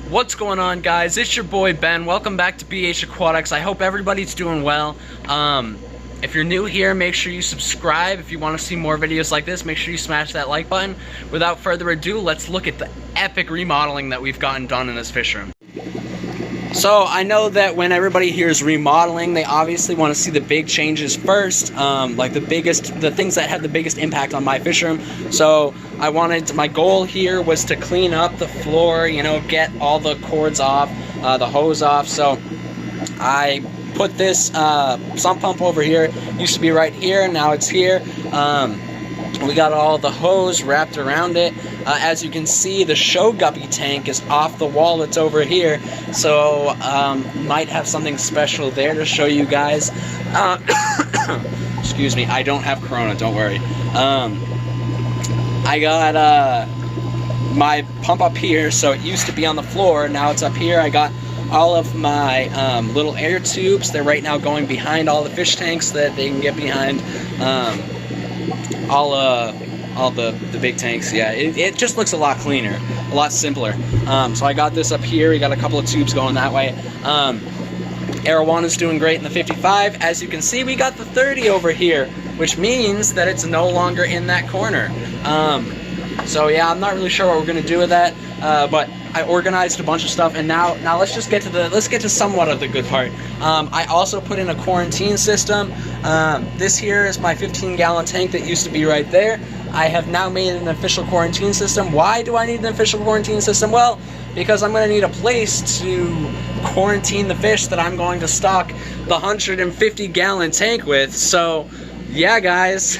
What's going on, guys? It's your boy Ben. Welcome back to BH Aquatics. I hope everybody's doing well. If you're new here, make sure you subscribe. If you want to see more videos like this, make sure you smash that like button. Without further ado, let's look at the epic remodeling that we've gotten done in this fish room. So I know that when everybody hears remodeling, they obviously want to see the big changes first, like the things that have the biggest impact on my fish room. So my goal here was to clean up the floor, you know, get all the cords off, the hose off. So I put this sump pump over here. Used to be right here, now it's here. We got all the hose wrapped around it. As you can see, the show guppy tank is off the wall that's over here, so might have something special there to show you guys. Excuse me, I don't have corona, don't worry. I got my pump up here, so it used to be on the floor, now it's up here. I got all of my little air tubes. They're right now going behind all the fish tanks so that they can get behind all the big tanks. Yeah, it just looks a lot cleaner, a lot simpler. So I got this up here. We got a couple of tubes going that way. Arowana's doing great in the 55. As you can see, we got the 30 over here, which means that it's no longer in that corner. So yeah, I'm not really sure what we're gonna do with that, but I organized a bunch of stuff, and now let's just get to somewhat of the good part. I also put in a quarantine system. This here is my 15-gallon tank that used to be right there. I have now made an official quarantine system. Why do I need an official quarantine system? Well, because I'm going to need a place to quarantine the fish that I'm going to stock the 150-gallon tank with. So, yeah, guys.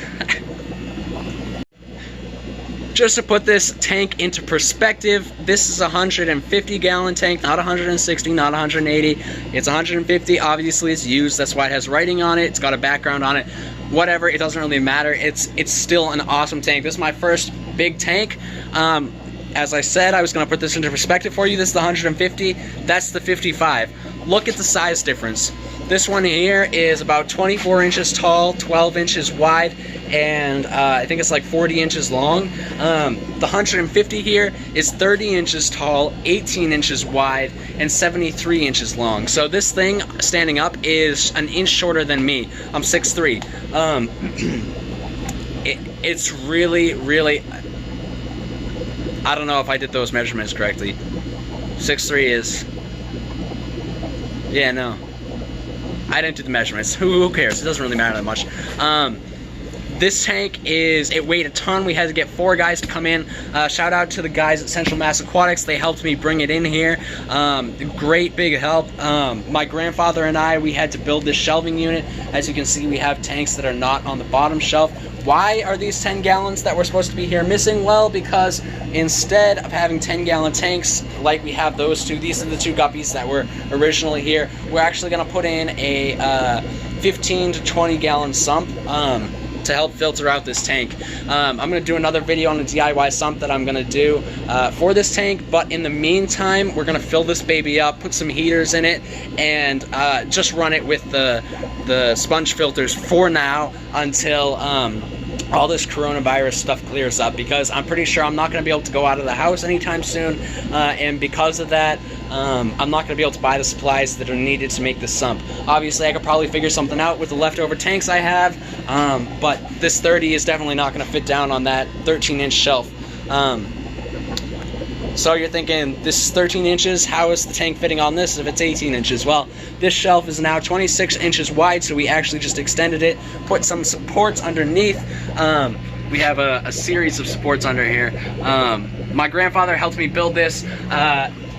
Just to put this tank into perspective, this is a 150-gallon tank, not 160, not 180. It's 150. Obviously, it's used. That's why it has writing on it. It's got a background on it. Whatever, it doesn't really matter. It's still an awesome tank. This is my first big tank. As I said, I was going to put this into perspective for you. This is the 150. That's the 55. Look at the size difference. This one here is about 24 inches tall, 12 inches wide, and I think it's like 40 inches long. The 150 here is 30 inches tall, 18 inches wide, and 73 inches long. So this thing, standing up, is an inch shorter than me. I'm 6'3". It's really, really... I don't know if I did those measurements correctly. 6'3" is... Yeah, no. I didn't do the measurements. Who cares? It doesn't really matter that much. This tank it weighed a ton. We had to get 4 guys to come in. Shout out to the guys at Central Mass Aquatics. They helped me bring it in here. Great big help. My grandfather and I, we had to build this shelving unit. As you can see, we have tanks that are not on the bottom shelf. Why are these 10 gallons that were supposed to be here missing? Well, because instead of having 10-gallon tanks like we have those two, these are the 2 guppies that were originally here, we're actually going to put in a 15 to 20-gallon sump to help filter out this tank. I'm going to do another video on the DIY sump that I'm going to do for this tank, but in the meantime, we're going to fill this baby up, put some heaters in it, and just run it with the sponge filters for now until all this coronavirus stuff clears up, because I'm pretty sure I'm not going to be able to go out of the house anytime soon, and because of that, I'm not going to be able to buy the supplies that are needed to make this sump. Obviously, I could probably figure something out with the leftover tanks I have, but this 30 is definitely not going to fit down on that 13-inch shelf. So you're thinking, this is 13 inches, how is the tank fitting on this if it's 18 inches? Well, this shelf is now 26 inches wide, so we actually just extended it, put some supports underneath. We have a series of supports under here. My grandfather helped me build this.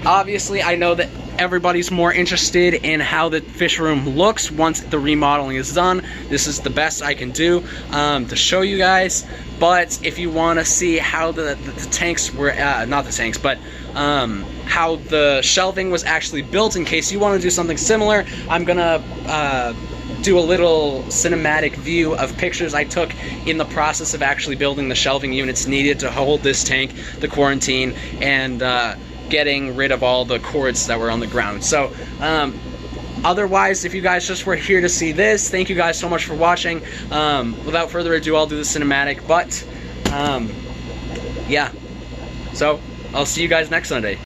Obviously, I know that everybody's more interested in how the fish room looks once the remodeling is done. This is the best I can do to show you guys. But if you want to see how the tanks were, not the tanks, but how the shelving was actually built, in case you want to do something similar, I'm gonna do a little cinematic view of pictures I took in the process of actually building the shelving units needed to hold this tank, the quarantine, and getting rid of all the cords that were on the ground. So otherwise, if you guys just were here to see this, thank you guys so much for watching. Without further ado, I'll do the cinematic, but yeah, so I'll see you guys next Sunday.